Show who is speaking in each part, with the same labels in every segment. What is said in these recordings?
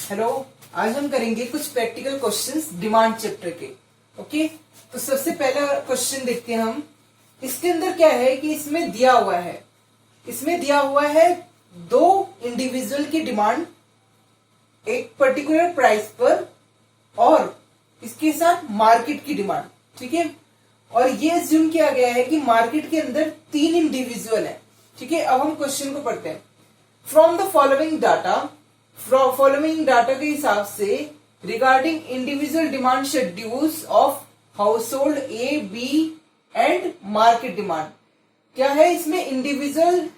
Speaker 1: Hello. आज हम करेंगे कुछ प्रैक्टिकल क्वेश्चंस डिमांड चैप्टर के। ओके, तो सबसे पहला क्वेश्चन देखते हैं हम। इसके अंदर क्या है कि इसमें दिया हुआ है दो इंडिविजुअल की डिमांड एक पर्टिकुलर प्राइस पर और इसके साथ मार्केट की डिमांड। ठीक है, और ये अज्यूम किया गया है कि मार्केट के अंदर तीन इंडिविजुअल है। ठीक है, अब हम क्वेश्चन को पढ़ते हैं। फ्रॉम द फॉलोइंग डाटा के हिसाब से regarding individual demand schedules of household A B and market demand. क्या है इसमें? इंडिविजुअल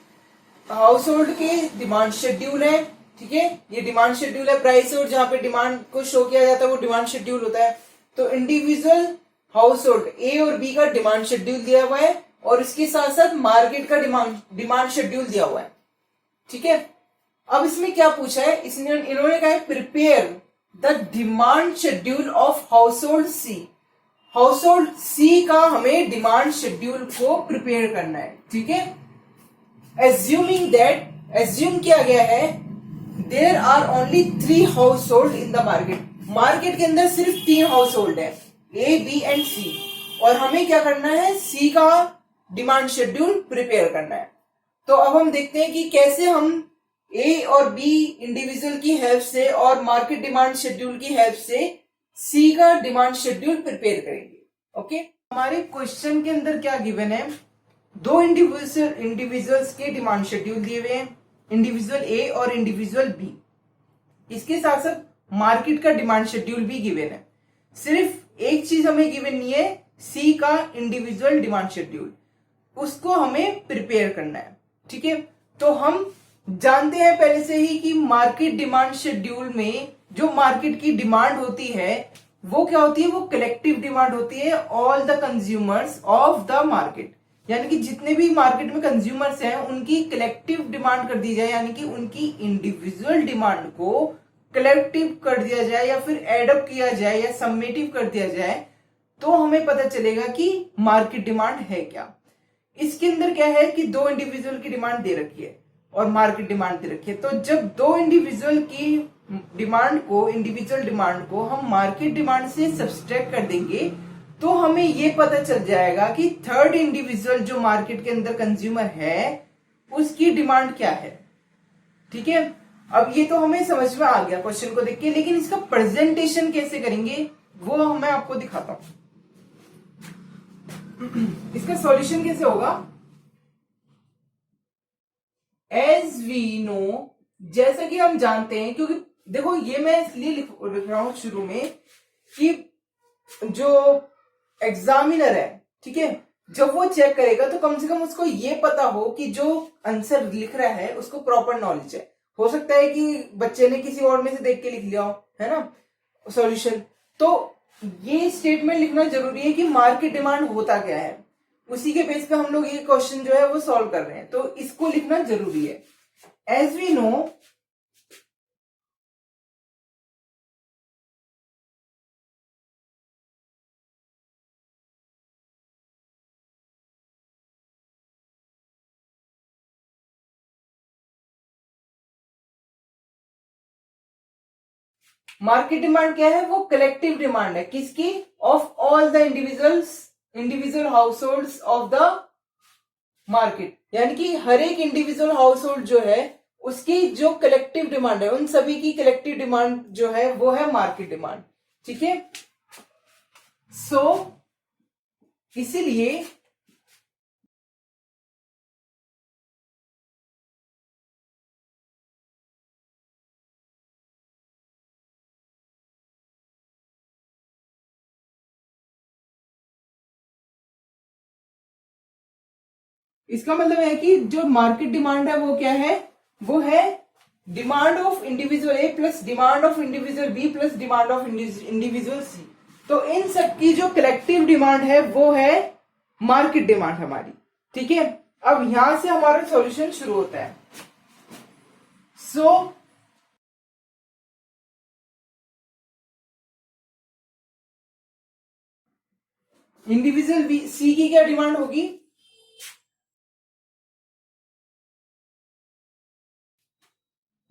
Speaker 1: हाउस होल्ड के डिमांड शेड्यूल है। ठीक है, ये डिमांड शेड्यूल है। प्राइस और जहां पे डिमांड को शो किया जाता है वो डिमांड शेड्यूल होता है। तो इंडिविजुअल हाउस होल्ड ए और बी का डिमांड शेड्यूल दिया हुआ है और इसके साथ साथ मार्केट का डिमांड शेड्यूल दिया हुआ है। ठीक है, अब इसमें क्या पूछा है? इन्होंने कहा है prepare the demand schedule of household C. Household C का हमें डिमांड शेड्यूल को प्रिपेयर करना है। ठीक है, एज्यूम किया गया है there are only 3 household in the market के अंदर सिर्फ 3 हाउस होल्ड है, ए बी एंड सी, और हमें क्या करना है? सी का डिमांड शेड्यूल प्रिपेयर करना है। तो अब हम देखते हैं कि कैसे हम ए और बी इंडिविजुअल की हेल्प से और मार्केट डिमांड शेड्यूल की हेल्प से सी का डिमांड शेड्यूल प्रिपेयर करेंगे। ओके, हमारे क्वेश्चन के अंदर क्या गिवन है? दो इंडिविजुअल्स के डिमांड शेड्यूल दिए हुए हैं, इंडिविजुअल ए और इंडिविजुअल बी। इसके साथ साथ मार्केट का डिमांड शेड्यूल भी गिवन है। सिर्फ एक चीज हमें गिवन नहीं है, सी का इंडिविजुअल डिमांड शेड्यूल, उसको हमें प्रिपेयर करना है। ठीक है, तो हम जानते हैं पहले से ही कि मार्केट डिमांड शेड्यूल में जो मार्केट की डिमांड होती है वो क्या होती है? वो कलेक्टिव डिमांड होती है all the consumers of the market, यानी कि जितने भी मार्केट में कंज्यूमर्स हैं उनकी कलेक्टिव डिमांड कर दी जाए, यानी कि उनकी इंडिविजुअल डिमांड को कलेक्टिव कर दिया जाए या फिर एडअप किया जाए या समेटिव कर दिया जाए, तो हमें पता चलेगा कि मार्केट डिमांड है क्या। इसके अंदर क्या है कि दो इंडिविजुअल की डिमांड दे रखी है और मार्केट डिमांड दे रखी है। तो जब दो इंडिविजुअल की इंडिविजुअल डिमांड को हम मार्केट डिमांड से सब्सट्रैक्ट कर देंगे तो हमें यह पता चल जाएगा कि थर्ड इंडिविजुअल जो मार्केट के अंदर कंज्यूमर है उसकी डिमांड क्या है। ठीक है, अब ये तो हमें समझ में आ गया क्वेश्चन को देख के, लेकिन इसका प्रेजेंटेशन कैसे करेंगे वो मैं आपको दिखाता हूं। इसका सॉल्यूशन कैसे होगा? एज वी नो, जैसा कि हम जानते हैं, क्योंकि देखो ये मैं इसलिए लिख रहा हूं शुरू में कि जो एग्जामिनर है, ठीक है, जब वो चेक करेगा तो कम से कम उसको ये पता हो कि जो आंसर लिख रहा है उसको प्रॉपर नॉलेज है। हो सकता है कि बच्चे ने किसी और में से देख के लिख लिया हो, है ना, सॉल्यूशन। तो ये स्टेटमेंट लिखना जरूरी है कि मार्केट डिमांड होता क्या है, उसी के बेस पे हम लोग ये क्वेश्चन जो है वो सॉल्व कर रहे हैं, तो इसको लिखना जरूरी है। As we know, market demand क्या है? वो कलेक्टिव डिमांड है, किसकी? Of all the individual household of the market, यानी कि हर एक इंडिविजुअल हाउस होल्ड जो है उसकी जो कलेक्टिव डिमांड है, उन सभी की कलेक्टिव डिमांड जो है वो है मार्केट डिमांड। ठीक है, सो इसीलिए इसका मतलब है कि जो मार्केट डिमांड है वो क्या है? वो है demand of individual A plus demand of individual B plus demand of individual C. तो इन सब की जो कलेक्टिव डिमांड है वो है मार्केट डिमांड हमारी। ठीक है, अब यहां से हमारा सॉल्यूशन शुरू होता है। सो इंडिविजुअल सी की क्या डिमांड होगी?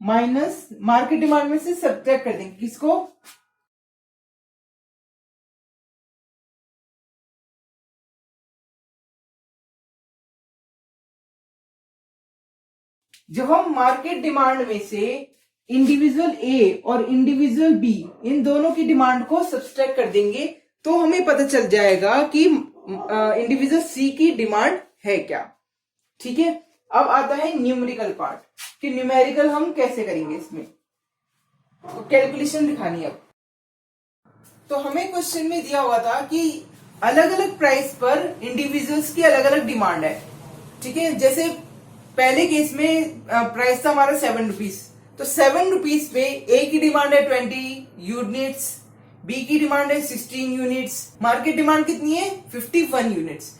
Speaker 1: माइनस मार्केट डिमांड में से सब्ट्रैक्ट कर देंगे किसको, जब हम मार्केट डिमांड में से इंडिविजुअल ए और इंडिविजुअल बी इन दोनों की डिमांड को सब्सट्रैक्ट कर देंगे तो हमें पता चल जाएगा कि इंडिविजुअल सी की डिमांड है क्या। ठीक है, अब आता है न्यूमेरिकल पार्ट कि न्यूमेरिकल हम कैसे करेंगे, इसमें तो कैलकुलेशन दिखानी है। अब तो हमें क्वेश्चन में दिया हुआ था कि अलग अलग प्राइस पर इंडिविजुअल्स की अलग अलग डिमांड है। ठीक है, जैसे पहले केस में प्राइस था हमारा 7 रुपीज, तो 7 रुपीज पे ए की डिमांड है 20 यूनिट्स, बी की डिमांड है 16 यूनिट्स, मार्केट डिमांड कितनी है 51 यूनिट्स।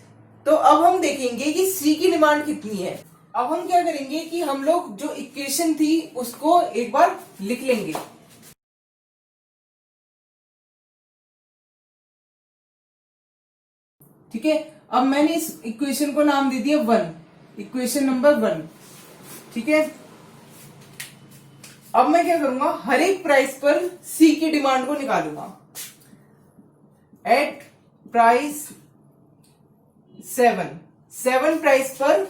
Speaker 1: तो अब हम देखेंगे कि सी की डिमांड कितनी है। अब हम क्या करेंगे कि हम लोग जो इक्वेशन थी उसको एक बार लिख लेंगे। ठीक है, अब मैंने इस इक्वेशन को नाम दे दिया 1, इक्वेशन नंबर 1। ठीक है, अब मैं क्या करूंगा, हर एक प्राइस पर सी की डिमांड को निकालूंगा। एट प्राइस 7 प्राइस पर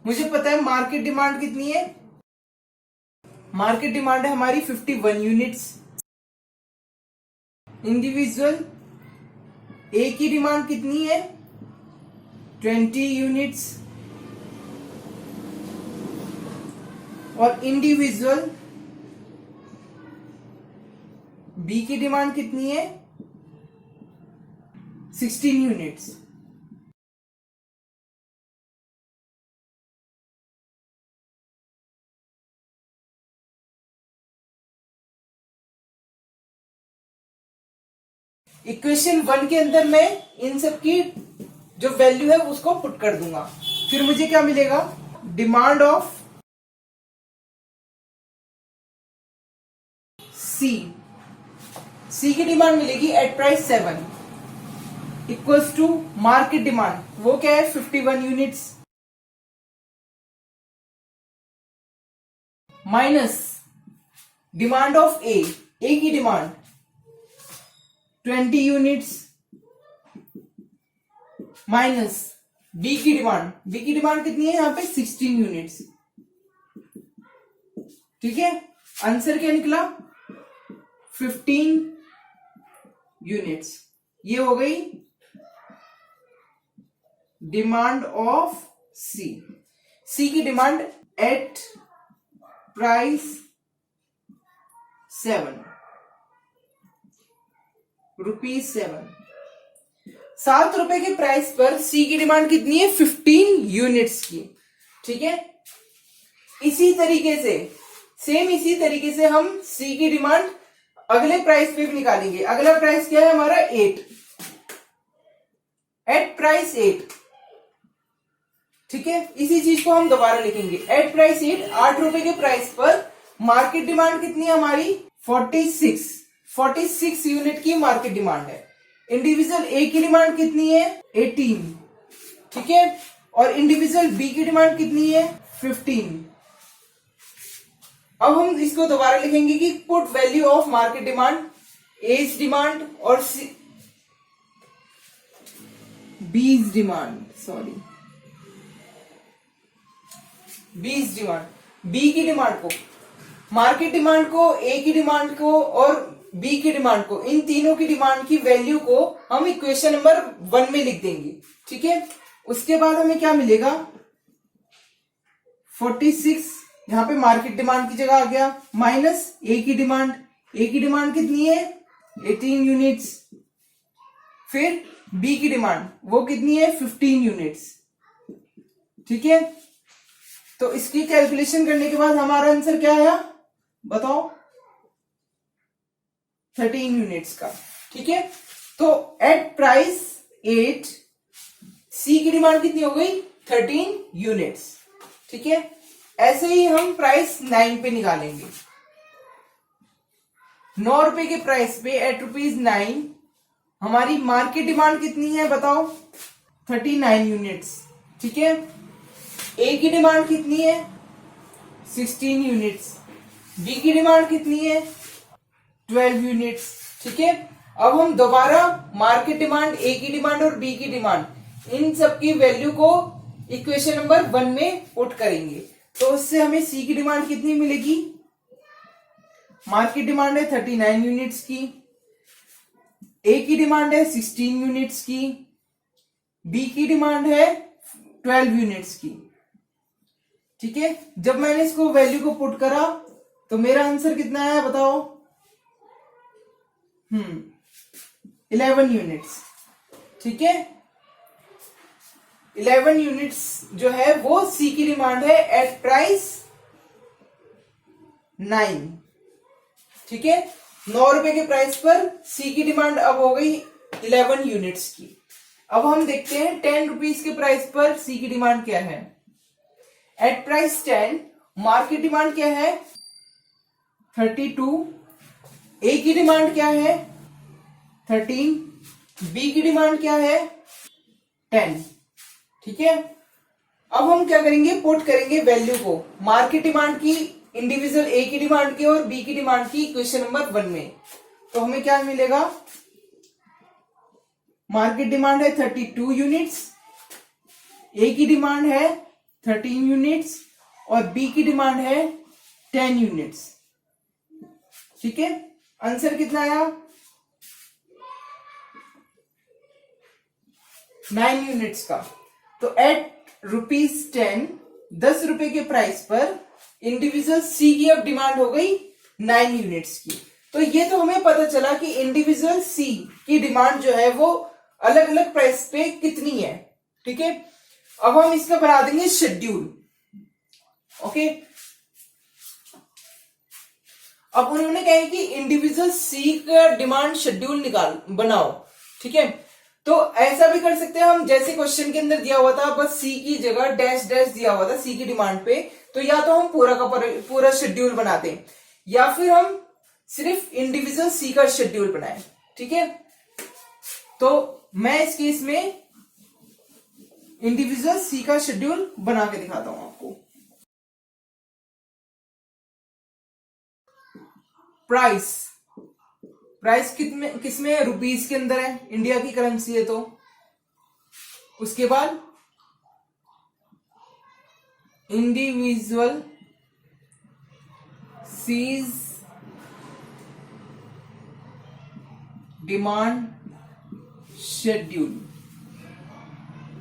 Speaker 1: मुझे पता है मार्केट डिमांड कितनी है, मार्केट डिमांड है हमारी 51 यूनिट्स। इंडिविजुअल ए की डिमांड कितनी है 20 यूनिट्स और इंडिविजुअल बी की डिमांड कितनी है 16 यूनिट्स। इक्वेशन 1 के अंदर मैं इन सब की जो वैल्यू है उसको पुट कर दूंगा, फिर मुझे क्या मिलेगा, डिमांड ऑफ सी की डिमांड मिलेगी at price 7 equals to market demand, वो क्या है 51 units, minus demand of A की डिमांड 20 यूनिट्स, माइनस बी की डिमांड कितनी है यहां पे 16 यूनिट्स। ठीक है, आंसर क्या निकला 15 यूनिट्स। ये हो गई डिमांड ऑफ सी की डिमांड एट प्राइस 7 रुपीज 7 रुपए के प्राइस पर सी की डिमांड कितनी है 15 यूनिट्स की। ठीक है, इसी तरीके से हम सी की डिमांड अगले प्राइस पे भी निकालेंगे। अगला प्राइस क्या है हमारा 8 एट प्राइस 8। ठीक है, इसी चीज को हम दोबारा लिखेंगे एट प्राइस 8 रुपए के प्राइस पर मार्केट डिमांड कितनी है हमारी 46 यूनिट की मार्केट डिमांड है। इंडिविजुअल ए की डिमांड कितनी है 18। ठीक है, और इंडिविजुअल बी की डिमांड कितनी है 15। अब हम इसको दोबारा लिखेंगे कि put value of market demand, A's demand और बीज डिमांड, बी की डिमांड को, मार्केट डिमांड को, ए की डिमांड को और बी की डिमांड को, इन तीनों की डिमांड की वैल्यू को हम इक्वेशन नंबर 1 में लिख देंगे। ठीक है, उसके बाद हमें क्या मिलेगा 46 यहां पे मार्केट डिमांड की जगह आ गया, माइनस ए की डिमांड कितनी है 18 यूनिट्स, फिर बी की डिमांड वो कितनी है 15 यूनिट्स। ठीक है, तो इसकी कैलकुलेशन करने के बाद हमारा आंसर क्या आया बताओ 13 यूनिट्स का। ठीक है, तो एट प्राइस 8 सी की डिमांड कितनी हो गई 13 यूनिट्स। ठीक है, ऐसे ही हम प्राइस 9 पे निकालेंगे। 9 रुपए के प्राइस पे एट ₹9 हमारी मार्केट डिमांड कितनी है बताओ 39 यूनिट्स। ठीक है, ए की डिमांड कितनी है 16 यूनिट्स, बी की डिमांड कितनी है 12 यूनिट्स। ठीक है, अब हम दोबारा मार्केट डिमांड, ए की डिमांड और बी की डिमांड, इन सब की वैल्यू को इक्वेशन नंबर 1 में पुट करेंगे। तो उससे हमें सी की डिमांड कितनी मिलेगी, मार्केट डिमांड है 39 यूनिट्स की, ए की डिमांड है 16 यूनिट्स की, बी की डिमांड है 12 यूनिट्स की। ठीक है, जब मैंने इसको वैल्यू को पुट करा तो मेरा आंसर कितना आया बताओ, 11 यूनिट्स। ठीक है, 11 यूनिट्स जो है वो सी की डिमांड है एट प्राइस 9। ठीक है, 9 रुपए के प्राइस पर सी की डिमांड अब हो गई 11 यूनिट्स की। अब हम देखते हैं 10 रुपीज के प्राइस पर सी की डिमांड क्या है। एट प्राइस 10 मार्केट डिमांड क्या है 32, ए की डिमांड क्या है 13, बी की डिमांड क्या है 10। ठीक है, अब हम क्या करेंगे, पुट करेंगे वैल्यू को मार्केट डिमांड की, इंडिविजुअल ए की डिमांड की और बी की डिमांड की इक्वेशन नंबर 1 में। तो हमें क्या मिलेगा, मार्केट डिमांड है 32 यूनिट्स, ए की डिमांड है 13 यूनिट्स और बी की डिमांड है 10 यूनिट्स। ठीक है, आंसर कितना आया 9 यूनिट्स का। तो एट ₹10, 10 रुपए के प्राइस पर इंडिविजुअल सी की अब डिमांड हो गई 9 यूनिट्स की। तो ये तो हमें पता चला कि इंडिविजुअल सी की डिमांड जो है वो अलग अलग प्राइस पे कितनी है। ठीक है, अब हम इसका बना देंगे शेड्यूल। ओके, अब उन्होंने कहा है कि इंडिविजुअल सी का डिमांड शेड्यूल बनाओ। ठीक है, तो ऐसा भी कर सकते हैं हम, जैसे क्वेश्चन के अंदर दिया हुआ था बस सी की जगह डैश डैश दिया हुआ था सी की डिमांड पे, तो या तो हम पूरा का पूरा शेड्यूल बनाते हैं या फिर हम सिर्फ इंडिविजुअल सी का शेड्यूल बनाए। ठीक है, तो मैं इस केस में इंडिविजुअल सी का शेड्यूल बना के दिखाता हूं आपको। प्राइस किसमें है, रुपीज के अंदर है, इंडिया की करेंसी है। तो उसके बाद इंडिविजुअल सीज डिमांड शेड्यूल।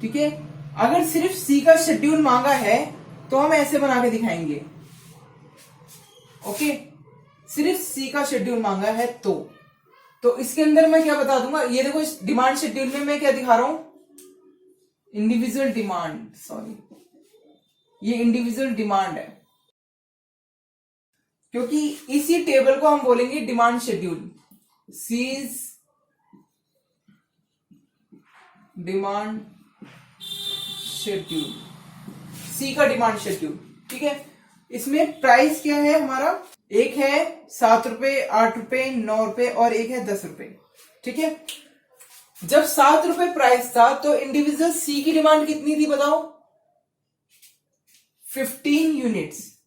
Speaker 1: ठीक है, अगर सिर्फ सी का शेड्यूल मांगा है तो हम ऐसे बना के दिखाएंगे। ओके, सिर्फ सी का शेड्यूल मांगा है तो इसके अंदर मैं क्या बता दूंगा, ये देखो इस डिमांड शेड्यूल में मैं क्या दिखा रहा हूं, इंडिविजुअल डिमांड, सॉरी ये इंडिविजुअल डिमांड है, क्योंकि इसी टेबल को हम बोलेंगे demand schedule. C's demand schedule, C का डिमांड शेड्यूल। ठीक है, इसमें प्राइस क्या है हमारा, एक है 7 रुपए, 8 रुपए, 9 रुपए और एक है 10 रुपए। ठीक है, जब 7 रुपए प्राइस था तो इंडिविजुअल सी की डिमांड कितनी थी बताओ, 15 यूनिट्स।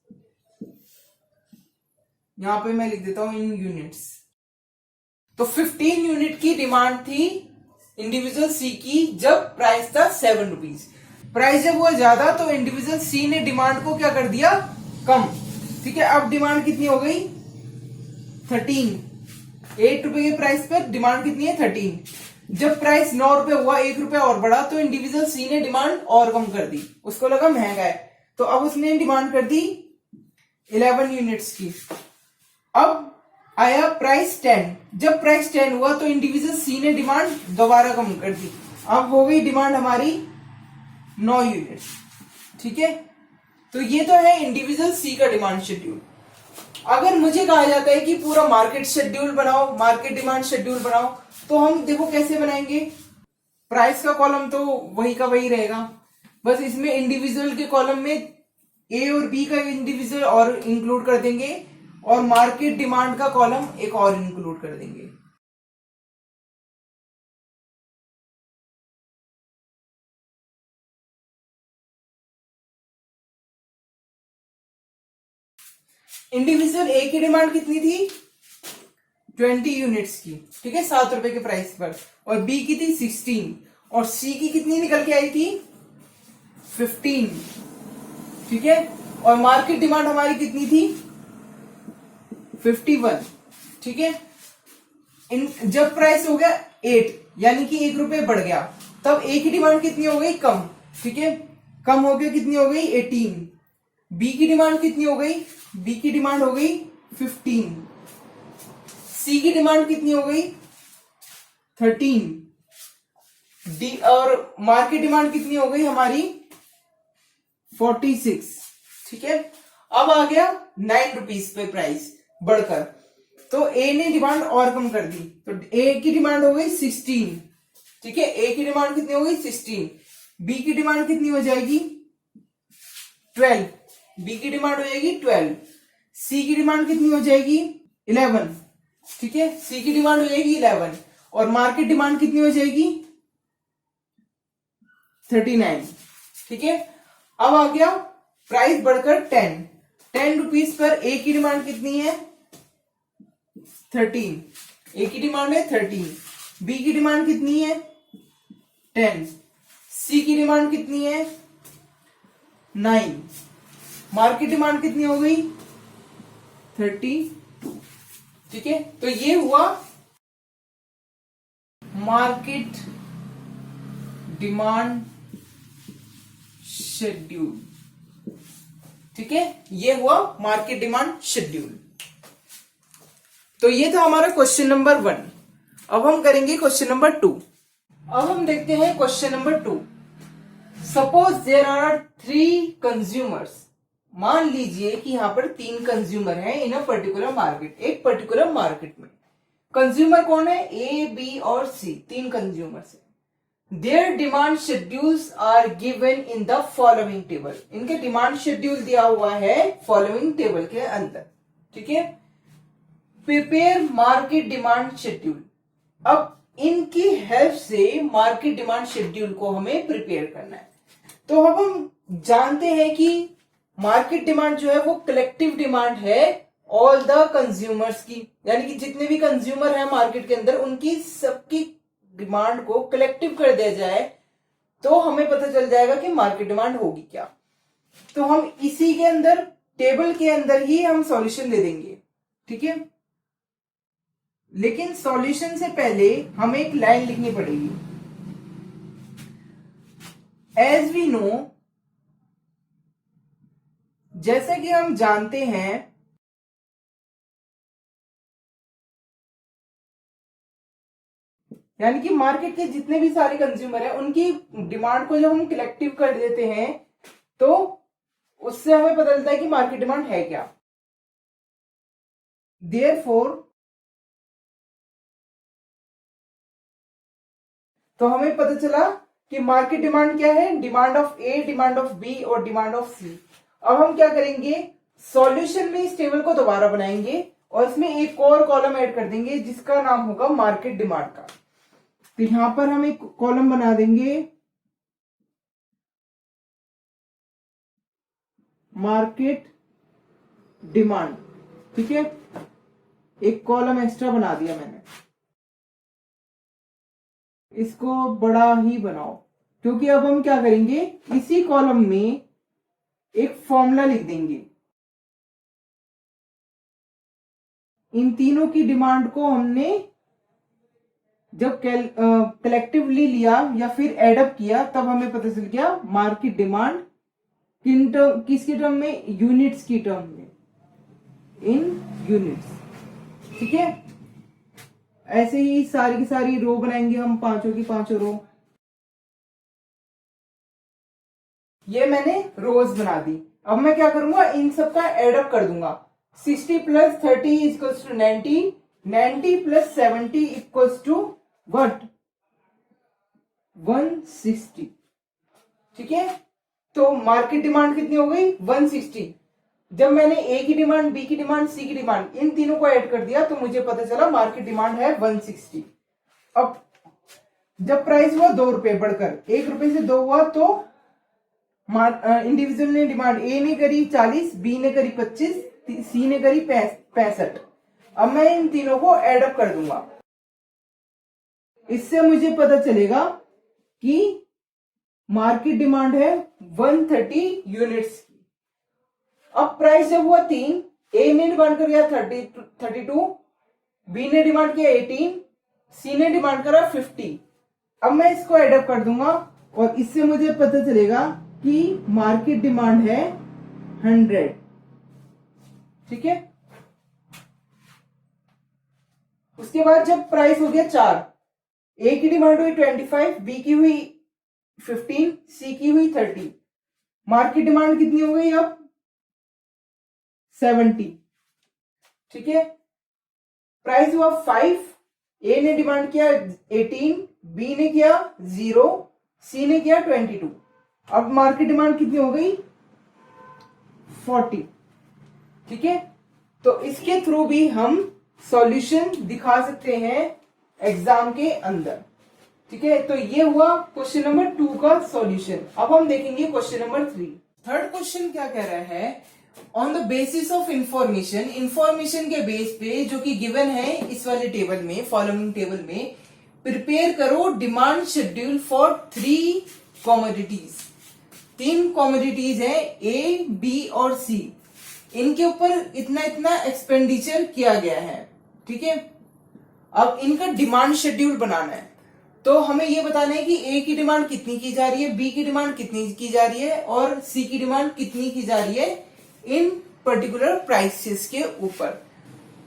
Speaker 1: यहां पे मैं लिख देता हूं इन यूनिट्स। तो 15 यूनिट की डिमांड थी इंडिविजुअल सी की जब प्राइस था 7 रुपीज। प्राइस जब हुआ ज्यादा तो इंडिविजुअल सी ने डिमांड को क्या कर दिया, कम। ठीक है, अब डिमांड कितनी हो गई 13, 8 रुपए के प्राइस पर डिमांड कितनी है 13। जब प्राइस 9 रुपए हुआ, 1 रुपया और बढ़ा तो इंडिविजुअल सी ने डिमांड और कम कर दी, उसको लगा महंगा है तो अब उसने डिमांड कर दी 11 यूनिट्स की। अब आया प्राइस 10, जब प्राइस 10 हुआ तो इंडिविजुअल सी ने डिमांड दोबारा कम कर दी, अब हो गई डिमांड हमारी 9 यूनिट्स। ठीक है, तो ये तो है इंडिविजुअल सी का डिमांड शेड्यूल। अगर मुझे कहा जाता है कि पूरा मार्केट शेड्यूल बनाओ, मार्केट डिमांड शेड्यूल बनाओ, तो हम देखो कैसे बनाएंगे। प्राइस का कॉलम तो वही का वही रहेगा, बस इसमें इंडिविजुअल के कॉलम में ए और बी का इंडिविजुअल और इंक्लूड कर देंगे और मार्केट डिमांड का कॉलम एक और इंक्लूड कर देंगे। इंडिविजुअल ए की डिमांड कितनी थी 20 यूनिट्स की, ठीक है, 7 रुपए के प्राइस पर, और बी की थी 16, और सी की कितनी निकल के आई थी 15, ठीक है, और मार्केट डिमांड हमारी कितनी थी 51, ठीक है। जब प्राइस हो गया 8 यानी कि 1 रुपए बढ़ गया, तब ए की डिमांड कितनी हो गई कम, ठीक है, कम हो गया, कितनी हो गई 18। बी की डिमांड कितनी हो गई, बी की डिमांड हो गई 15। सी की डिमांड कितनी हो गई 13। डी और मार्केट डिमांड कितनी हो गई हमारी 46, ठीक है। अब आ गया 9 रुपीज पे प्राइस बढ़कर, तो ए ने डिमांड और कम कर दी, तो ए की डिमांड हो गई 16, ठीक है, ए की डिमांड कितनी हो गई 16। बी की डिमांड कितनी हो जाएगी 12, बी की डिमांड हो जाएगी 12। सी की डिमांड कितनी हो जाएगी 11, ठीक है, सी की डिमांड हो जाएगी 11, और मार्केट डिमांड कितनी हो जाएगी 39, ठीक है। अब आ गया प्राइस बढ़कर 10 रुपीज पर ए की डिमांड कितनी है 13, ए की डिमांड है 13, बी की डिमांड कितनी है 10, सी की डिमांड कितनी है 9, मार्केट डिमांड कितनी हो गई 32, ठीक है। तो ये हुआ मार्केट डिमांड शेड्यूल, ठीक है, ये हुआ मार्केट डिमांड शेड्यूल। तो ये था हमारा क्वेश्चन नंबर 1। अब हम करेंगे क्वेश्चन नंबर 2। अब हम देखते हैं question number 2। Suppose there are 3 consumers, मान लीजिए कि यहां पर 3 कंज्यूमर हैं इन अ पर्टिकुलर मार्केट, एक पर्टिकुलर मार्केट में। कंज्यूमर कौन है ए बी और सी, 3 कंज्यूमर्स है। Their demand schedules are given in the following table, इनके डिमांड शेड्यूल दिया हुआ है फॉलोइंग टेबल के अंदर, ठीक है। प्रिपेयर मार्केट डिमांड शेड्यूल, अब इनकी हेल्प से मार्केट डिमांड शेड्यूल को हमें प्रिपेयर करना है। तो अब हम जानते हैं कि मार्केट डिमांड जो है वो कलेक्टिव डिमांड है ऑल द कंज्यूमर्स की, यानी कि जितने भी कंज्यूमर हैं मार्केट के अंदर उनकी सबकी डिमांड को कलेक्टिव कर दिया जाए तो हमें पता चल जाएगा कि मार्केट डिमांड होगी क्या। तो हम इसी के अंदर टेबल के अंदर ही हम सॉल्यूशन दे देंगे, ठीक है। लेकिन सॉल्यूशन से पहले हमें एक लाइन लिखनी पड़ेगी। एज वी नो, जैसा कि हम जानते हैं यानी कि मार्केट के जितने भी सारे कंज्यूमर हैं उनकी डिमांड को जब हम कलेक्टिव कर देते हैं तो उससे हमें पता चलता है कि मार्केट डिमांड है क्या। देयरफॉर, तो हमें पता चला कि मार्केट डिमांड क्या है, demand of A, demand of B और डिमांड ऑफ सी। अब हम क्या करेंगे, सॉल्यूशन में इस टेबल को दोबारा बनाएंगे और इसमें एक और कॉलम ऐड कर देंगे जिसका नाम होगा मार्केट डिमांड का। तो यहां पर हम एक कॉलम बना देंगे मार्केट डिमांड, ठीक है, एक कॉलम एक्स्ट्रा बना दिया मैंने। इसको बड़ा ही बनाओ क्योंकि अब हम क्या करेंगे, इसी कॉलम में एक फॉर्मूला लिख देंगे। इन तीनों की डिमांड को हमने जब कलेक्टिवली लिया या फिर एडअप किया तब हमें पता चल गया मार्केट डिमांड किसकी टर्म में, यूनिट्स की टर्म में, इन यूनिट्स, ठीक है। ऐसे ही सारी की सारी रो बनाएंगे हम, पांचों की पांचों रो। ये मैंने रोज बना दी। अब मैं क्या करूंगा, इन सबका एडअप कर दूंगा। 60 plus 30 equals to 90, 90 plus 70 equals to what, 160, ठीक है। तो मार्केट डिमांड कितनी हो गई 160। जब मैंने ए की डिमांड, बी की डिमांड, सी की डिमांड, इन तीनों को ऐड कर दिया तो मुझे पता चला मार्केट डिमांड है 160। अब जब प्राइस हुआ 2 रुपए बढ़कर, 1 रुपए से 2 हुआ तो इंडिविजुअल ने डिमांड, ए ने करी 40, बी ने करी 25, सी ने करी 65। अब मैं इन तीनों को ऐड अप कर दूंगा, इससे मुझे पता चलेगा कि मार्केट डिमांड है 130 यूनिट्स की। अब प्राइस जब हुआ 3, ए ने डिमांड कर दिया 32, बी ने डिमांड किया 18, सी ने डिमांड करा 50। अब मैं इसको एडअप कर दूंगा और इससे मुझे पता चलेगा कि मार्केट डिमांड है 100। ठीक है। उसके बाद जब प्राइस हो गया 4, ए की डिमांड हुई 25, बी की हुई 15, सी की हुई 30, मार्केट डिमांड कितनी हो गई अब 70। ठीक है। प्राइस हुआ 5, ए ने डिमांड किया 18, बी ने किया 0, सी ने किया 22। अब मार्केट डिमांड कितनी हो गई 40। ठीक है। तो इसके थ्रू भी हम सॉल्यूशन दिखा सकते हैं एग्जाम के अंदर। ठीक है। तो ये हुआ क्वेश्चन नंबर 2 का सॉल्यूशन। अब हम देखेंगे क्वेश्चन नंबर 3। थर्ड क्वेश्चन क्या कह रहा है, on the basis of information के बेस पे जो कि गिवन है इस वाले टेबल में, फॉलोइंग टेबल में, प्रिपेयर करो demand schedule for 3 commodities. 3 commodities है ए, बी और सी। इनके ऊपर इतना इतना एक्सपेंडिचर किया गया है। ठीक है। अब इनका डिमांड शेड्यूल बनाना है, तो हमें यह बताना है कि ए की डिमांड कितनी की जा रही है, बी की डिमांड कितनी की जा रही है और सी की डिमांड कितनी की जा रही है इन पर्टिकुलर प्राइसेस के ऊपर।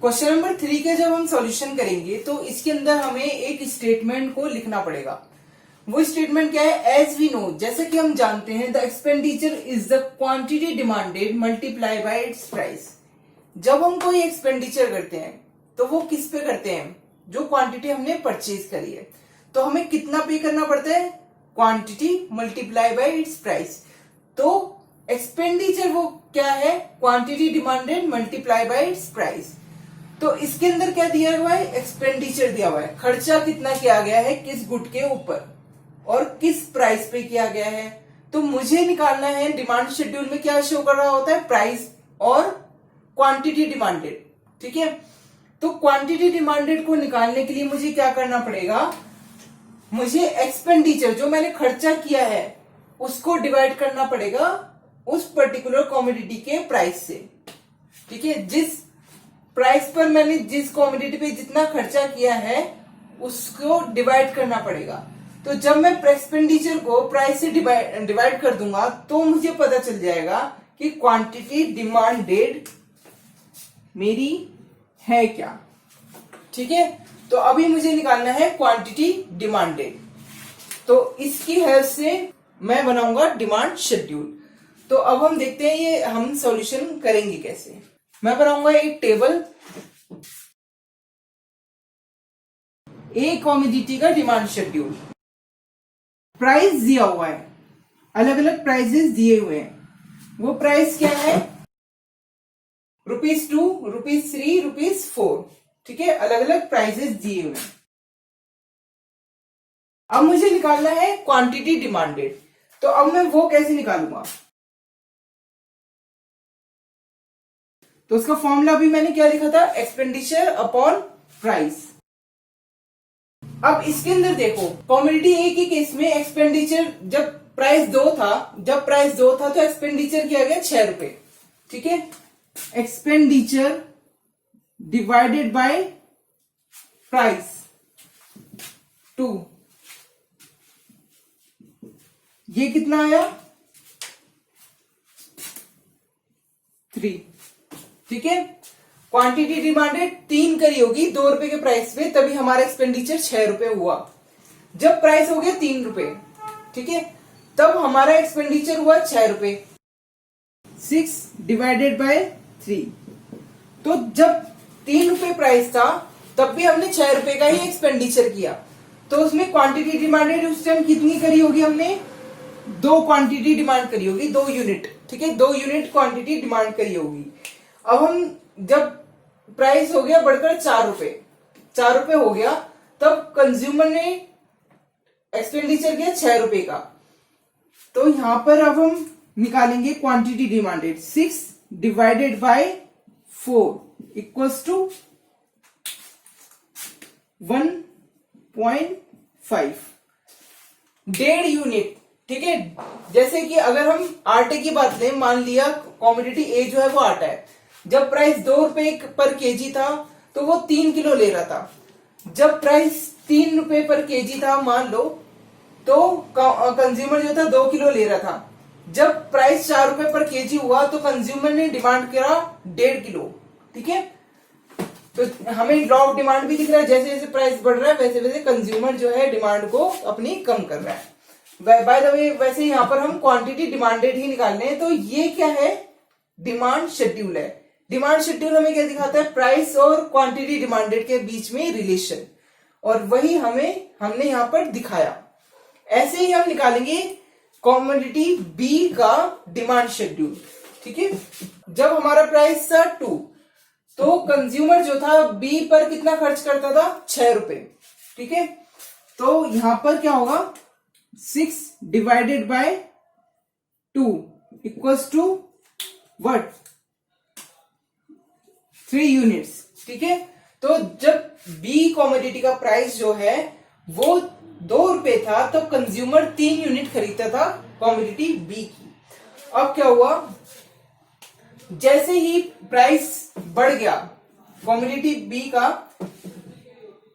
Speaker 1: क्वेश्चन नंबर 3 के जब हम सॉल्यूशन करेंगे तो इसके अंदर हमें एक स्टेटमेंट को लिखना पड़ेगा। वो स्टेटमेंट क्या है, एज वी नो, जैसे कि हम जानते हैं, the expenditure is the quantity demanded multiply by it's price. जब हम कोई एक्सपेंडिचर करते हैं तो वो किस पे करते हैं, जो क्वांटिटी हमने परचेज करी है, तो हमें कितना पे करना पड़ता है, quantity multiply by it's price. तो एक्सपेंडिचर वो क्या है, quantity demanded multiply by it's price. तो इसके अंदर क्या दिया हुआ है, एक्सपेंडिचर दिया हुआ है, खर्चा कितना किया गया है किस गुड के ऊपर और किस प्राइस पे किया गया है। तो मुझे निकालना है, डिमांड शेड्यूल में क्या शो कर रहा होता है, प्राइस और क्वांटिटी डिमांडेड। ठीक है। तो क्वांटिटी डिमांडेड को निकालने के लिए मुझे क्या करना पड़ेगा, मुझे एक्सपेंडिचर जो मैंने खर्चा किया है उसको डिवाइड करना पड़ेगा उस पर्टिकुलर कमोडिटी के प्राइस से। ठीक है। जिस प्राइस पर मैंने जिस कमोडिटी पे जितना खर्चा किया है उसको डिवाइड करना पड़ेगा। तो जब मैं एक्सपेंडिचर को प्राइस से डिवाइड कर दूंगा तो मुझे पता चल जाएगा कि क्वांटिटी डिमांडेड मेरी है क्या। ठीक है। तो अभी मुझे निकालना है क्वांटिटी डिमांडेड। तो इसकी हेल्प से मैं बनाऊंगा डिमांड शेड्यूल। तो अब हम देखते हैं ये हम सॉल्यूशन करेंगे कैसे। मैं बनाऊंगा एक टेबल, ए कमोडिटी का डिमांड शेड्यूल। प्राइस दिया हुआ है, अलग अलग प्राइसेस दिए हुए हैं। वो प्राइस क्या है, ₹2, ₹3, ₹4। ठीक है। अलग अलग प्राइसेस दिए हुए हैं। अब मुझे निकालना है क्वांटिटी डिमांडेड। तो अब मैं वो कैसे निकालूंगा, तो उसका फॉर्मूला भी मैंने क्या लिखा था, एक्सपेंडिचर अपॉन प्राइस। अब इसके अंदर देखो, कमोडिटी ए के केस में एक्सपेंडिचर जब प्राइस 2 था तो एक्सपेंडिचर किया गया ₹6। ठीक है। एक्सपेंडिचर डिवाइडेड बाय प्राइस 2, ये कितना आया 3। ठीक है। क्वांटिटी डिमांडेड 3 करी होगी ₹2 के प्राइस पे, तभी हमारा एक्सपेंडिचर ₹6 हुआ। जब प्राइस हो गया ₹3, ठीक है, तब हमारा एक्सपेंडिचर हुआ ₹6। 6 डिवाइडेड बाय 3। तो जब ₹3 प्राइस था तब भी हमने ₹6 का ही एक्सपेंडिचर किया। तो उसमें क्वांटिटी डिमांडेड उस टाइम कितनी करी होगी, हमने 2 क्वांटिटी डिमांड करी होगी, 2 यूनिट। ठीक है। 2 यूनिट क्वांटिटी डिमांड करी होगी। अब हम जब प्राइस हो गया बढ़कर ₹4 हो गया, तब कंज्यूमर ने एक्सपेंडिचर किया ₹6 का। तो यहां पर अब हम निकालेंगे quantity demanded. 6 divided by 4 equals to 1.5 1.5 unit. ठीक है, जैसे कि अगर हम आटे की बात लें, मान लिया कॉमोडिटी ए जो है वो आटा है, जब प्राइस 2 रुपए पर केजी था तो वो 3 किलो ले रहा था। जब प्राइस 3 रुपए पर केजी था मान लो, तो कंज्यूमर जो था 2 किलो ले रहा था। जब प्राइस 4 रुपए पर केजी हुआ तो कंज्यूमर ने डिमांड करा 1.5 किलो। ठीक है, तो हमें लॉ ऑफ डिमांड भी दिख रहा है, जैसे जैसे प्राइस बढ़ रहा है वैसे वैसे कंज्यूमर जो है डिमांड को अपनी कम कर रहा है। बाय द वे, वैसे यहाँ पर हम क्वांटिटी डिमांडेड ही निकालने हैं, तो ये क्या है, डिमांड शेड्यूल है। डिमांड शेड्यूल हमें क्या दिखाता है, प्राइस और क्वांटिटी डिमांडेड के बीच में रिलेशन, और वही हमने यहाँ पर दिखाया। ऐसे ही हम निकालेंगे कॉमोडिटी बी का डिमांड शेड्यूल। ठीक है, जब हमारा प्राइस था 2, तो कंज्यूमर जो था बी पर कितना खर्च करता था, 6 रुपए। ठीक है, तो यहां पर क्या होगा, 6 divided by 2 equals to what, 3 units. ठीक है, तो जब बी कॉमोडिटी का प्राइस जो है वो 2 रुपए था, तो कंज्यूमर 3 यूनिट खरीदता था कॉमोडिटी बी की। अब क्या हुआ, जैसे ही प्राइस बढ़ गया, कॉमोडिटी बी का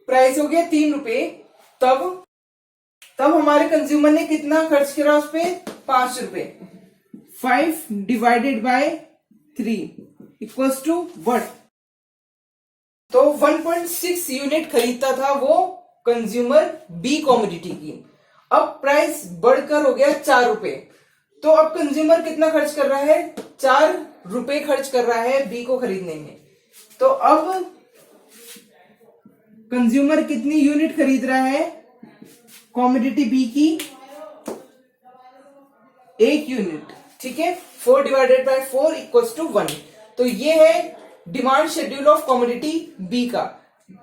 Speaker 1: प्राइस हो गया 3 रुपए, तब हमारे कंज्यूमर ने कितना खर्च करा उस पे, 5 रुपए। 5 divided by 3 equals to what, तो 1.6 यूनिट खरीदता था वो कंज्यूमर बी कॉमोडिटी की। अब प्राइस बढ़कर हो गया 4 रुपए, तो अब कंज्यूमर कितना खर्च कर रहा है, 4 रुपए खर्च कर रहा है बी को खरीदने में। तो अब कंज्यूमर कितनी यूनिट खरीद रहा है कॉमोडिटी बी की, 1 यूनिट। ठीक है, 4 डिवाइडेड बाय 4 इक्वल्स टू 1। तो ये है demand schedule of commodity B का।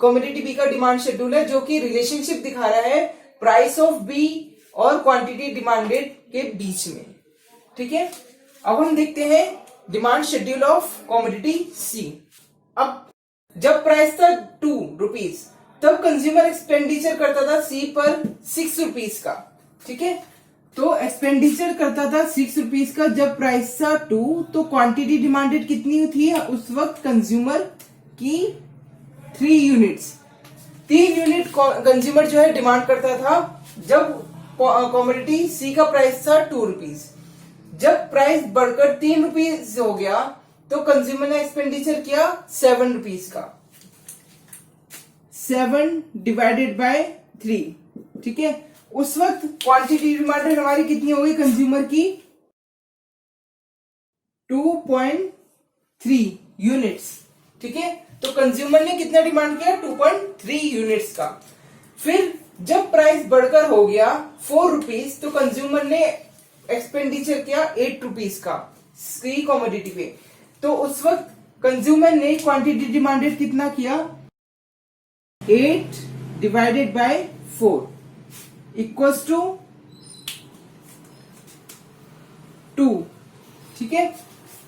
Speaker 1: कॉमोडिटी बी का डिमांड शेड्यूल है जो कि रिलेशनशिप दिखा रहा है प्राइस ऑफ बी और क्वांटिटी डिमांडेड के बीच में। ठीक है, अब हम देखते हैं demand schedule of commodity C. अब जब प्राइस था 2 रुपीज, तब कंज्यूमर एक्सपेंडिचर करता था सी पर 6 रुपीज का। ठीक है, तो एक्सपेंडिचर करता था 6 रुपीज का। जब प्राइस था 2, तो क्वांटिटी डिमांडेड कितनी थी उस वक्त कंज्यूमर की, 3 यूनिट्स। 3 यूनिट कंज्यूमर जो है डिमांड करता था जब कॉमोडिटी सी का प्राइस था 2 रुपीज। जब प्राइस बढ़कर 3 रुपीज हो गया, तो कंज्यूमर ने एक्सपेंडिचर किया 7 रुपीज का। 7 डिवाइडेड बाय 3। ठीक है, उस वक्त क्वांटिटी डिमांडेड हमारी कितनी हो गई कंज्यूमर की, 2.3 यूनिट्स। ठीक है, तो कंज्यूमर ने कितना डिमांड किया, 2.3 यूनिट्स का। फिर जब प्राइस बढ़कर हो गया 4 रुपीज, तो कंज्यूमर ने एक्सपेंडिचर किया 8 रुपीज का सी कॉमोडिटी पे। तो उस वक्त कंज्यूमर ने क्वांटिटी डिमांडेड कितना किया, 8 डिवाइडेड बाय 4 इक्वल्स टू 2। ठीक है,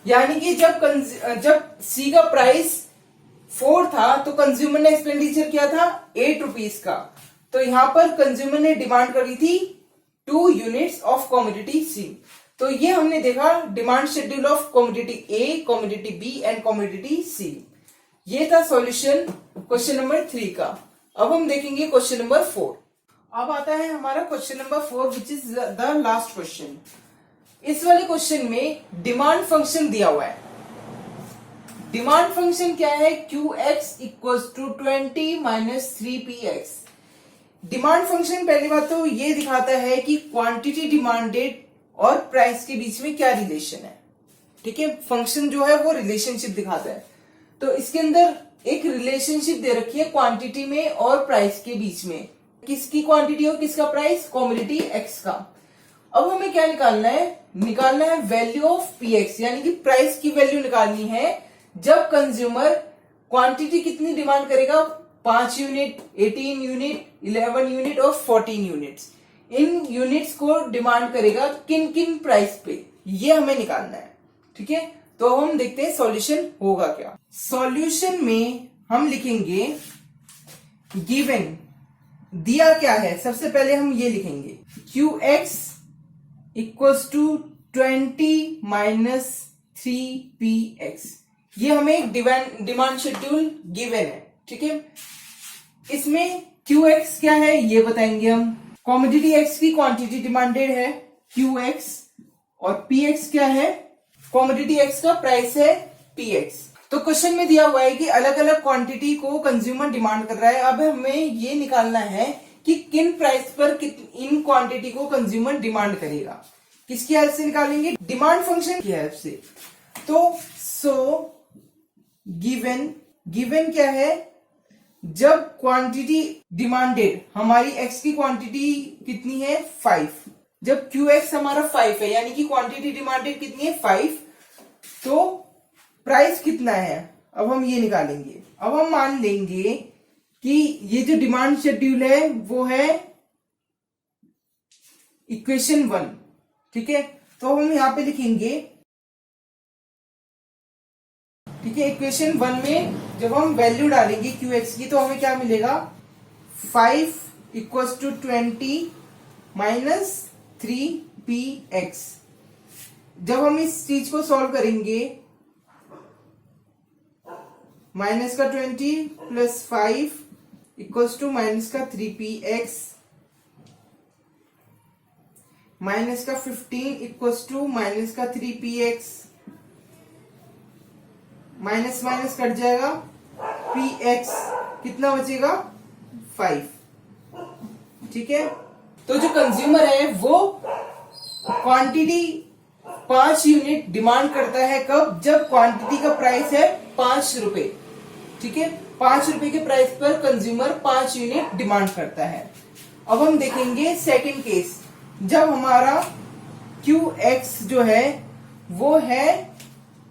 Speaker 1: यानी कि जब सी का प्राइस 4 था, तो कंज्यूमर ने एक्सपेंडिचर किया था 8 रुपीज का। तो यहां पर कंज्यूमर ने डिमांड करी थी 2 यूनिट्स ऑफ कॉमोडिटी सी। तो ये हमने देखा demand schedule of commodity A, commodity B and commodity C. ये था सॉल्यूशन क्वेश्चन नंबर 3 का। अब हम देखेंगे क्वेश्चन नंबर 4। अब आता है हमारा question number 4 which is the last question. इस वाले क्वेश्चन में डिमांड फंक्शन दिया हुआ है। डिमांड फंक्शन क्या है, QX equals to 20 minus 3PX। Demand function पहली बात तो ये दिखाता है कि क्वांटिटी डिमांडेड और प्राइस के बीच में क्या रिलेशन है। ठीक है, फंक्शन जो है वो रिलेशनशिप दिखाता है। तो इसके अंदर एक रिलेशनशिप दे रखी है क्वांटिटी में और प्राइस के बीच में। किसकी क्वांटिटी और किसका प्राइस, कॉमोडिटी एक्स का। अब हमें क्या निकालना है वैल्यू ऑफ PX, यानी कि प्राइस की वैल्यू निकालनी है जब कंज्यूमर क्वांटिटी कितनी डिमांड करेगा, 5 यूनिट, 18 यूनिट, 11 यूनिट और 14 यूनिट्स। इन यूनिट्स को डिमांड करेगा किन किन प्राइस पे, ये हमें निकालना है। ठीक है, तो हम देखते हैं सॉल्यूशन होगा क्या। सॉल्यूशन में हम लिखेंगे गिवन, दिया क्या है, सबसे पहले हम ये लिखेंगे QX equals to 20 minus 3PX। ये हमें एक डिमांड शेड्यूल गिवन है, ठीक है। इसमें QX क्या है ये बताएंगे हम। कॉमोडिटी X की क्वांटिटी डिमांडेड है QX, और PX क्या है, कॉमोडिटी X का प्राइस है PX। तो क्वेश्चन में दिया हुआ है कि अलग अलग क्वांटिटी को कंज्यूमर डिमांड कर रहा है। अब हमें ये निकालना है कि किन प्राइस पर इन क्वांटिटी को कंज्यूमर डिमांड करेगा। किसकी हेल्प से निकालेंगे, डिमांड फंक्शन की हेल्प से। तो सो गिवन क्या है, जब क्वांटिटी डिमांडेड हमारी x की क्वांटिटी कितनी है 5, जब QX हमारा 5 है यानी कि क्वांटिटी डिमांडेड कितनी है 5, तो प्राइस कितना है अब हम ये निकालेंगे। अब हम मान लेंगे कि ये जो डिमांड शेड्यूल है वो है इक्वेशन 1, ठीक है। तो हम यहां पे लिखेंगे, ठीक है, इक्वेशन 1 में जब हम वैल्यू डालेंगे QX की तो हमें क्या मिलेगा 5 इक्वल्स टू 20 माइनस 3PX। जब हम इस चीज को सॉल्व करेंगे, माइनस का 20 प्लस 5 इक्वल्स टू माइनस का 3PX, माइनस का 15 इक्वल्स टू माइनस का 3PX, माइनस माइनस कट जाएगा, PX कितना बचेगा 5, ठीक है। तो जो कंज्यूमर है वो क्वांटिटी 5 यूनिट डिमांड करता है, कब, जब क्वांटिटी का प्राइस है 5 रुपए, ठीक है। 5 रुपए के प्राइस पर कंज्यूमर 5 यूनिट डिमांड करता है। अब हम देखेंगे सेकंड केस, जब हमारा QX जो है वो है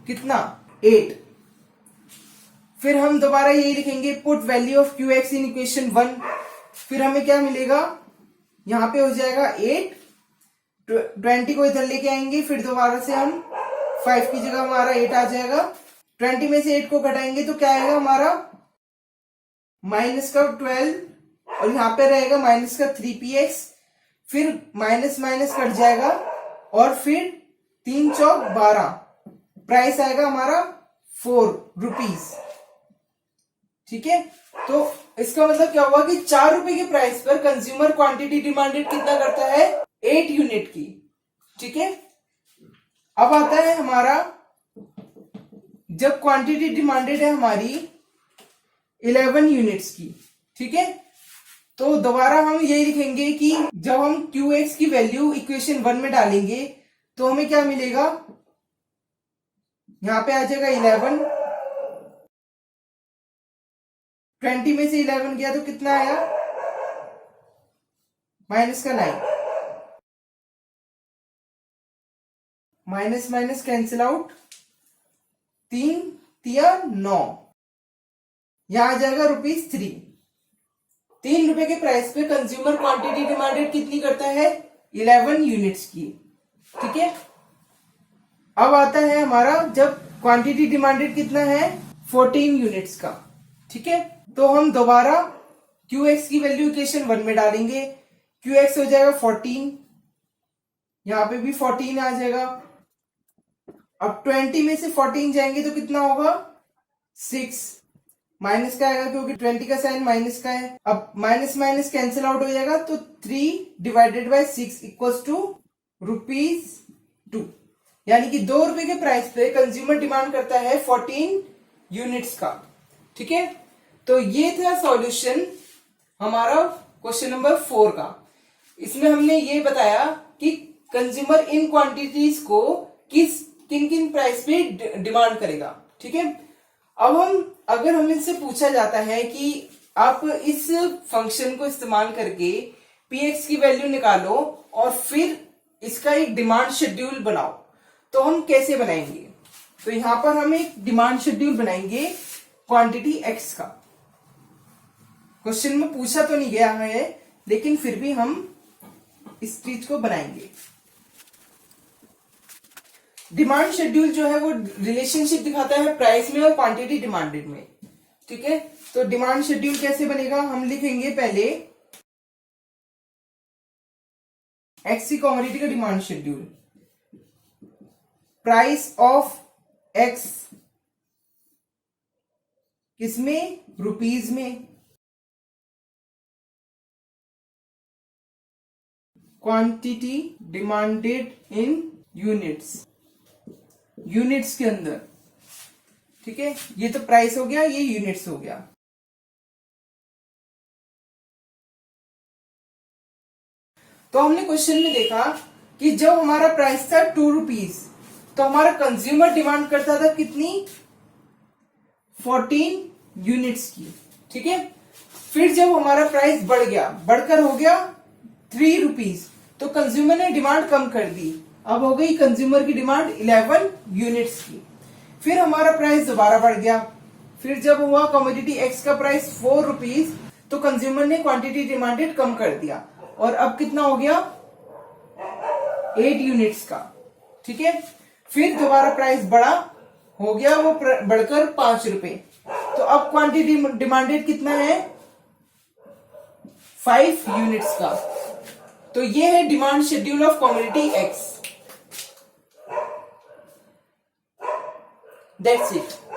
Speaker 1: कितना 8। फिर हम दोबारा यही लिखेंगे put value of QX in equation 1। फिर हमें क्या मिलेगा, यहां पे हो जाएगा 8, 20 को इधर लेके आएंगे, फिर दोबारा से हम 5 की जगह हमारा 8 आ जाएगा। 20 में से 8 को घटाएंगे तो क्या आएगा हमारा माइनस का 12, और यहां पे रहेगा माइनस का 3PX। फिर माइनस माइनस कट जाएगा और फिर 3 चौक 12, प्राइस आएगा हमारा 4 रुपीज, ठीक है। तो इसका मतलब क्या हुआ कि 4 रुपए के प्राइस पर कंज्यूमर क्वांटिटी डिमांडेड कितना करता है 8 यूनिट की, ठीक है। अब आता है हमारा, जब क्वांटिटी डिमांडेड है हमारी 11 यूनिट्स की, ठीक है। तो दोबारा हम यही लिखेंगे कि जब हम QX की वैल्यू इक्वेशन 1 में डालेंगे तो हमें क्या मिलेगा, यहां पे आ जाएगा 11, 20 में से 11 गया तो कितना आया माइनस का 9, माइनस माइनस कैंसिल आउट, 3 तिया 9, यहां आ जाएगा ₹3। 3 रुपए के प्राइस पे कंज्यूमर क्वांटिटी डिमांडेड कितनी करता है 11 यूनिट्स की, ठीक है। अब आता है हमारा, जब क्वांटिटी डिमांडेड कितना है 14 यूनिट्स का, ठीक है। तो हम दोबारा QX की वैल्यू इक्वेशन 1 में डालेंगे, QX हो जाएगा 14, यहां पे भी 14 आ जाएगा। अब 20 में से 14 जाएंगे तो कितना होगा 6, माइनस का आएगा क्योंकि 20 का साइन माइनस का है। अब माइनस माइनस कैंसिल आउट हो जाएगा, तो 3 डिवाइडेड बाय 6 इक्वल्स टू ₹2, यानी कि 2 रुपए के प्राइस पे कंज्यूमर डिमांड करता है 14 यूनिट्स का, ठीक है। तो ये था सॉल्यूशन हमारा क्वेश्चन नंबर 4 का। इसमें हमने ये बताया कि कंज्यूमर इन क्वांटिटीज को किन किन प्राइस पे डिमांड करेगा, ठीक है। अब अगर हम इनसे पूछा जाता है कि आप इस फंक्शन को इस्तेमाल करके PX की वैल्यू निकालो और फिर इसका एक डिमांड शेड्यूल बनाओ, तो हम कैसे बनाएंगे। तो यहां पर हम एक डिमांड शेड्यूल बनाएंगे क्वांटिटी X का। क्वेश्चन में पूछा तो नहीं गया है, लेकिन फिर भी हम इस चीज को बनाएंगे। डिमांड शेड्यूल जो है वो रिलेशनशिप दिखाता है प्राइस में और क्वांटिटी डिमांडेड में, ठीक है। तो डिमांड शेड्यूल कैसे बनेगा, हम लिखेंगे पहले एक्स कमोडिटी का demand schedule, price of x किसमें, रुपीज में, quantity demanded in units, units के अंदर, ठीक है। ये तो प्राइस हो गया, ये यूनिट्स हो गया। तो हमने क्वेश्चन में देखा कि जब हमारा प्राइस था 2 रुपीज तो हमारा कंज्यूमर डिमांड करता था कितनी, 14 यूनिट्स की, ठीक है। फिर जब हमारा प्राइस बढ़ गया, बढ़कर हो गया 3 रुपीज, तो कंज्यूमर ने डिमांड कम कर दी, अब हो गई कंज्यूमर की डिमांड 11 यूनिट्स की। फिर हमारा प्राइस दोबारा बढ़ गया, फिर जब हुआ कमोडिटी एक्स का प्राइस 4 रुपीज तो कंज्यूमर ने क्वांटिटी डिमांडेड कम कर दिया, और अब कितना हो गया, 8 यूनिट्स का, ठीक है। फिर दोबारा प्राइस बढ़ा, हो गया वो बढ़कर 5 रुपए, तो अब क्वांटिटी डिमांडेड कितना है, 5 यूनिट्स का। तो ये है demand schedule of commodity x. That's it.